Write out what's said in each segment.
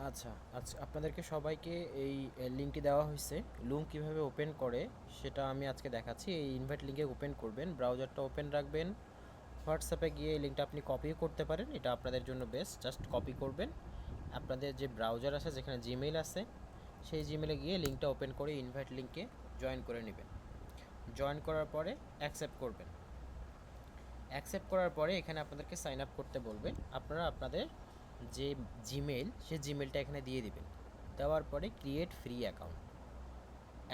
আচ্ছা, আচ্ছা আপনাদেরকে সবাইকে এই লিঙ্কটি দেওয়া হয়েছে। লুম কিভাবে ওপেন করে সেটা আমি আজকে দেখাচ্ছি। এই ইনভাইট লিঙ্কে ওপেন করবেন, ব্রাউজারটা ওপেন রাখবেন। হোয়াটসঅ্যাপে গিয়ে এই লিঙ্কটা আপনি কপিও করতে পারেন, এটা আপনাদের জন্য বেস্ট। জাস্ট কপি করবেন, আপনাদের যে ব্রাউজার আছে যেখানে জিমেইল আছে সেই জিমেইলে গিয়ে লিঙ্কটা ওপেন করে ইনভাইট লিঙ্কে জয়েন করে নেবেন। জয়েন করার পরে অ্যাকসেপ্ট করবেন। অ্যাকসেপ্ট করার পরে এখানে আপনাদেরকে সাইন আপ করতে বলবে। আপনারা আপনাদের যে জিমেইল সেই জিমেইলটা এখানে দিয়ে দিবেন। দেওয়ার পরে ক্রিয়েট ফ্রি অ্যাকাউন্ট,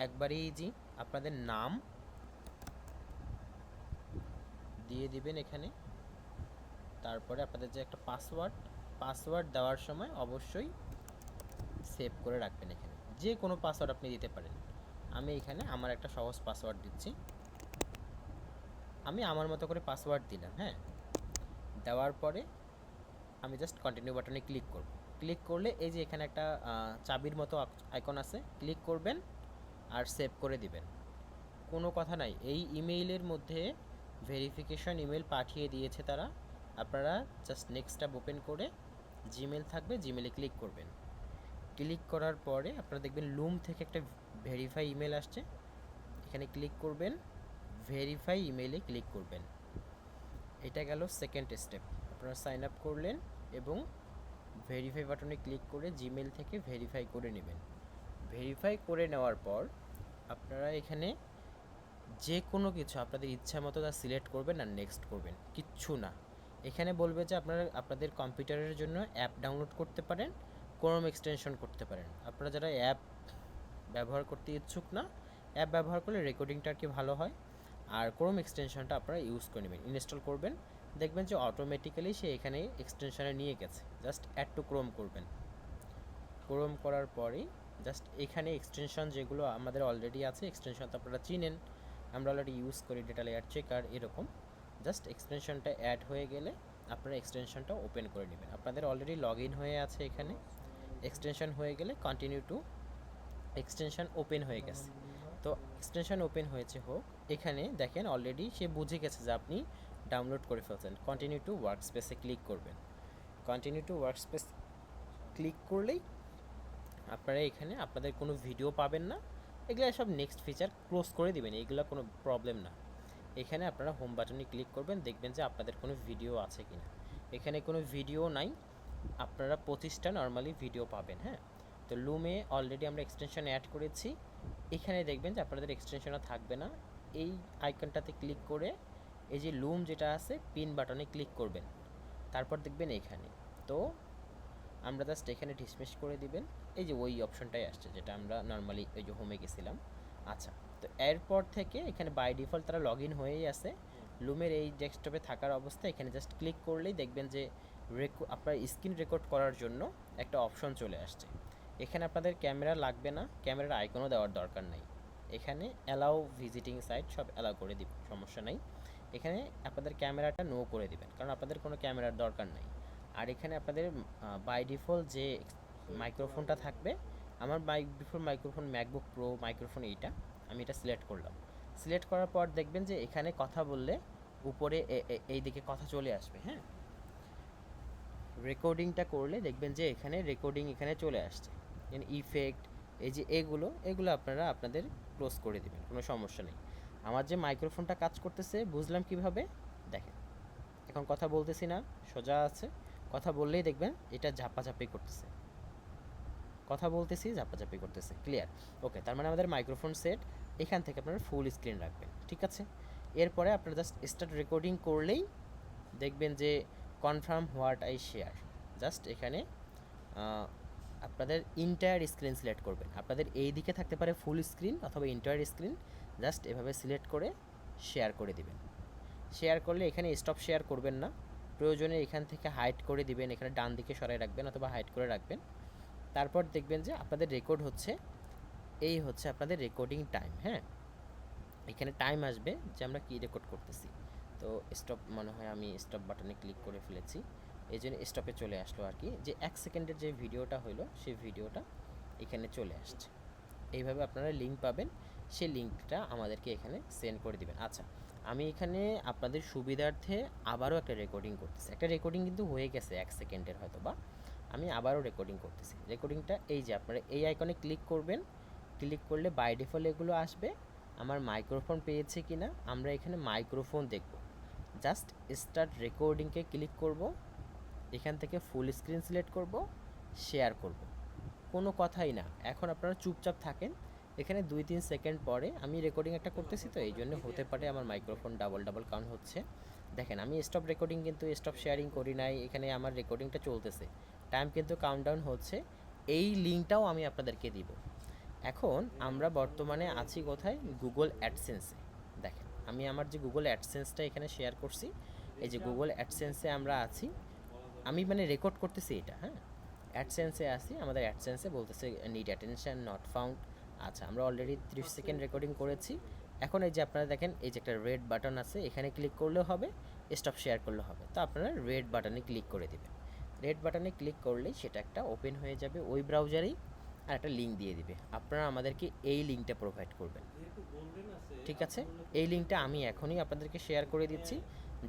একবারই ইজি। আপনাদের নাম দিয়ে দিবেন এখানে। তারপরে আপনাদের যে একটা পাসওয়ার্ড দেওয়ার সময় অবশ্যই সেভ করে রাখবেন। এখানে যে কোনো পাসওয়ার্ড আপনি দিতে পারেন। আমি এখানে আমার একটা সহজ পাসওয়ার্ড দিচ্ছি। আমি আমার মতো করে পাসওয়ার্ড দিলাম। হ্যাঁ, দেওয়ার পরে আমি জাস্ট কন্টিনিউ বাটনে ক্লিক করব। ক্লিক করলে এই যে এখানে একটা চাবির মতো আইকন আছে, ক্লিক করবেন আর সেভ করে দিবেন। কোনো কথা নাই, এই ইমেইলের মধ্যে ভেরিফিকেশন ইমেল পাঠিয়ে দিয়েছে তারা। আপনারা জাস্ট নেক্সট ট্যাব ওপেন করে জিমেল থাকবে, জিমেলে ক্লিক করবেন। ক্লিক করার পরে আপনারা দেখবেন লুম থেকে একটা ভেরিফাই ইমেল আসছে, এখানে ক্লিক করবেন, ভেরিফাই ইমেলে ক্লিক করবেন। এটা গেল সেকেন্ড স্টেপ। আপনারা সাইন আপ করলেন এবং ভেরিফাই বাটনে ক্লিক করে জিমেল থেকে ভেরিফাই করে নেবেন। ভেরিফাই করে নেওয়ার পর আপনারা এখানে যে কোনো কিছু আপনাদের ইচ্ছা মতো তা সিলেক্ট করবেন আর নেক্সট করবেন, কিচ্ছু না। এখানে বলবে যে আপনারা আপনাদের কম্পিউটারের জন্য অ্যাপ ডাউনলোড করতে পারেন, ক্রোম এক্সটেনশন করতে পারেন। আপনারা যারা অ্যাপ ব্যবহার করতে ইচ্ছুক না, অ্যাপ ব্যবহার করলে রেকর্ডিংটা আর কি ভালো হয়। আর ক্রোম এক্সটেনশনটা আপনারা ইউজ করে নেবেন, ইনস্টল করবেন। দেখবেন যে অটোমেটিক্যালি সে এখানে এক্সটেনশনে নিয়ে গেছে। জাস্ট অ্যাড টু ক্রোম করবেন। ক্রোম করার পরেই জাস্ট এখানে এক্সটেনশন যেগুলো আমাদের অলরেডি আছে, এক্সটেনশন তো আপনারা চিনেন, আমরা অলরেডি ইউজ করি, ডেটা লেয়ার চেকার এরকম। জাস্ট এক্সটেনশনটা অ্যাড হয়ে গেলে আপনারা এক্সটেনশনটা ওপেন করে নেবেন। আপনাদের অলরেডি লগ ইন হয়ে আছে এখানে। এক্সটেনশন হয়ে গেলে কন্টিনিউ টু, এক্সটেনশন ওপেন হয়ে গেছে। তো এক্সটেনশন ওপেন হয়েছে হোক, এখানে দেখেন অলরেডি সে বুঝে গেছে যে আপনি ডাউনলোড করে ফেলছেন। কন্টিনিউ টু ওয়ার্কস্পেসে ক্লিক করবেন। কন্টিনিউ টু ওয়ার্কস্পেস ক্লিক করলেই আপনারা এখানে আপনাদের কোনো ভিডিও পাবেন না। এগুলো সব নেক্সট ফিচার ক্লোজ করে দিবেন, এগুলো কোনো প্রবলেম না। এখানে আপনারা হোম বাটনে ক্লিক করবেন, দেখবেন যে আপনাদের কোনো ভিডিও আছে কি না। এখানে কোনো ভিডিও নাই, আপনারা 25টা নর্মালি ভিডিও পাবেন। হ্যাঁ, তো লুমে অলরেডি আমরা এক্সটেনশন অ্যাড করেছি। এখানে দেখবেন যে আপনাদের এক্সটেনশনও থাকবে না। এই আইকনটাতে ক্লিক করে এই যে লুম যেটা আছে পিন বাটনে ক্লিক করবেন। তারপর দেখবেন এখানে, তো আমরা জাস্ট এখানে ডিসমিস করে দিবেন। এই যে ওই অপশনটাই আসছে যেটা আমরা নর্মালি ওই যে হোমে গেছিলাম। আচ্ছা, তো এরপর থেকে এখানে বাই ডিফল্ট তারা লগ ইন হয়েই আছে লুমের এই ডেস্কটপে থাকার অবস্থায়। এখানে জাস্ট ক্লিক করলেই দেখবেন যে আপনার স্ক্রিন রেকর্ড করার জন্য একটা অপশন চলে আসছে। এখানে আপনাদের ক্যামেরা লাগবে না, ক্যামেরার আইকনও দেওয়ার দরকার নাই। এখানে অ্যালাউ ভিজিটিং সাইট সব অ্যালাউ করে দিবেন, সমস্যা নাই। এখানে আপনাদের ক্যামেরাটা নো করে দিবেন, কারণ আপনাদের কোনো ক্যামেরার দরকার নাই। আর এখানে আপনাদের বাই ডিফল্ট যে মাইক্রোফোনটা থাকবে, আমার by default microphone MacBook pro microphone এইটা, আমি এটা সিলেক্ট করলাম। সিলেক্ট করার পর দেখবেন যে এখানে কথা বললে উপরে এই দিকে কথা চলে আসবে। হ্যাঁ, রেকর্ডিংটা করলে দেখবেন যে এখানে রেকর্ডিং এখানে চলে আসছে। ইফেক্ট এই যে এগুলো আপনারা আপনাদের ক্লোজ করে দেবেন, কোনো সমস্যা নেই। আমার যে মাইক্রোফোনটা কাজ করতেছে বুঝলাম কিভাবে, দেখেন এখন কথা বলতেছি না, সোজা আছে। কথা বললেই দেখবেন এটা ঝাপাঝাপি করতেছে, কথা বলতেছি ঝাপাঝাপি করতেছে। ক্লিয়ার? ওকে, তার মানে আমাদের মাইক্রোফোন সেট। এখান থেকে আপনারা ফুল স্ক্রিন রাখবেন, ঠিক আছে। এরপরে আপনারা জাস্ট স্টার্ট রেকর্ডিং করলেই দেখবেন যে confirm what I share. Just এখানে আপনাদের ইন্টায়ার স্ক্রিন সিলেক্ট করবেন। আপনাদের এই দিকে থাকতে পারে ফুল স্ক্রিন অথবা ইন্টায়ার স্ক্রিন। জাস্ট এভাবে সিলেক্ট করে শেয়ার করে দিবেন। শেয়ার করলে এখানে স্টপ শেয়ার করবেন না, প্রয়োজনে এখান থেকে হাইড করে দিবেন, এখানে ডান দিকে সরাই রাখবেন অথবা হাইড করে রাখবেন। তারপর দেখবেন যে আপনাদের রেকর্ড হচ্ছে, এই হচ্ছে আপনাদের রেকর্ডিং টাইম। হ্যাঁ, এখানে টাইম আসবে যে আমরা কী রেকর্ড করতেছি। তো স্টপ, মনে হয় আমি স্টপ বাটনে ক্লিক করে ফেলেছি, এই জন্য স্টপে চলে আসলো আর কি। যে 1 সেকেন্ডের যে ভিডিওটা হলো সেই ভিডিওটা এখানে চলে আসছে। এইভাবে আপনারা লিঙ্ক পাবেন, সেই লিঙ্কটা আমাদেরকে এখানে সেন্ড করে দিবেন। আচ্ছা, আমি এখানে আপনাদের সুবিধার্থে আবারও একটা রেকর্ডিং করতেছি। একটা রেকর্ডিং কিন্তু হয়ে গেছে 1 সেকেন্ডের হয়তো বা, আমি আবারও রেকর্ডিং করতেছি। রেকর্ডিংটা এই যে আপনারা এই আইকনে ক্লিক করবেন, ক্লিক করলে বাই ডিফল্ট এগুলো আসবে। আমার মাইক্রোফোন পেয়েছে কি না আমরা এখানে মাইক্রোফোন দেখব। জাস্ট স্টার্ট রেকর্ডিংকে ক্লিক করব, এখান থেকে ফুল স্ক্রিন সিলেক্ট করব, শেয়ার করব। কোনো কথাই না, এখন আপনারা চুপচাপ থাকেন। এখানে 2-3 সেকেন্ড পরে আমি রেকর্ডিং একটা করতেছি, তো এই জন্য হতে পারে আমার মাইক্রোফোন ডাবল ডাবল কাউন্ট হচ্ছে। দেখেন আমি স্টপ রেকর্ডিং কিন্তু স্টপ শেয়ারিং করি নাই, এখানে আমার রেকর্ডিংটা চলতেছে, টাইম কিন্তু কাউন্টডাউন হচ্ছে। এই লিঙ্কটাও আমি আপনাদেরকে দিব। এখন আমরা বর্তমানে আছি কোথায়? গুগল অ্যাডসেন্সে। দেখেন আমি আমার যে গুগল অ্যাডসেন্সটা এখানে শেয়ার করছি, এই যে গুগল অ্যাডসেন্সে আমরা আছি। আমি মানে রেকর্ড করতেছি এটা, হ্যাঁ অ্যাডসেন্সে আসি। আমাদের অ্যাডসেন্সে বলতেছে নিড অ্যাটেনশন নট ফাউন্ড। আচ্ছা আমরা অলরেডি 30 সেকেন্ড রেকর্ডিং করেছি। এখন এই যে আপনারা দেখেন এই যে একটা রেড বাটন আছে, এখানে ক্লিক করলেও হবে, স্টপ শেয়ার করলেও হবে। তো আপনারা রেড বাটনে ক্লিক করে দেবেন। রেড বাটনে ক্লিক করলেই সেটা একটা ওপেন হয়ে যাবে ওই ব্রাউজারেই, আর একটা লিঙ্ক দিয়ে দিবে। আপনারা আমাদেরকে এই লিঙ্কটা প্রোভাইড করবেন, ঠিক আছে? এই লিঙ্কটা আমি এখনই আপনাদেরকে শেয়ার করে দিচ্ছি,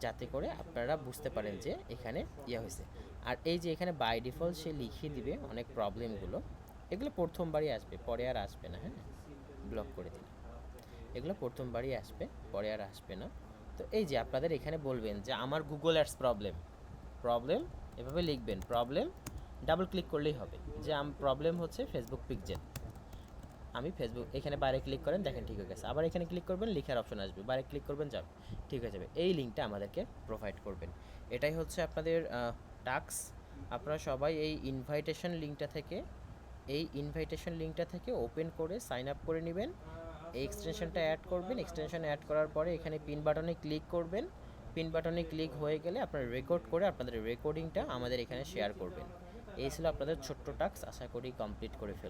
যাতে করে আপনারা বুঝতে পারেন যে এখানে ইয়ে হয়েছে। আর এই যে এখানে বাই ডিফল্ট সে লিখিয়ে দিবে অনেক প্রবলেমগুলো, এগুলো প্রথমবারই আসবে, পরে আর আসবে না। হ্যাঁ, ব্লক করে দিন। এগুলো প্রথমবারই আসবে, পরে আর আসবে না। তো এই যে আপনাদের এখানে বলবেন যে আমার গুগল অ্যাডস প্রবলেম, প্রবলেম এভাবে লিখবেন, প্রবলেম ডাবল ক্লিক করলেই হবে যে প্রবলেম হচ্ছে ফেসবুক পিক্সেল। আমি ফেসবুক এখানে বাইরে ক্লিক করেন, দেখেন ঠিক হয়ে গেছে। আবার এখানে ক্লিক করবেন, লেখার অপশন আসবে, বাইরে ক্লিক করবেন, যাবে, ঠিক হয়ে যাবে। এই লিঙ্কটা আমাদেরকে প্রোভাইড করবেন। এটাই হচ্ছে আপনাদের টাস্ক। আপনারা সবাই এই ইনভাইটেশন লিঙ্কটা থেকে ওপেন করে সাইন আপ করে নেবেন। এই এক্সটেনশনটা অ্যাড করবেন। এক্সটেনশন অ্যাড করার পরে এখানে পিন বাটনে ক্লিক করবেন। পিন বাটনে ক্লিক হয়ে গেলে আপনারা রেকর্ড করে আপনাদের রেকর্ডিংটা আমাদের এখানে শেয়ার করবেন। এই ছিল আপনাদের ছোট্ট টাস্ক, আশা করি কমপ্লিট করে ফেলবেন।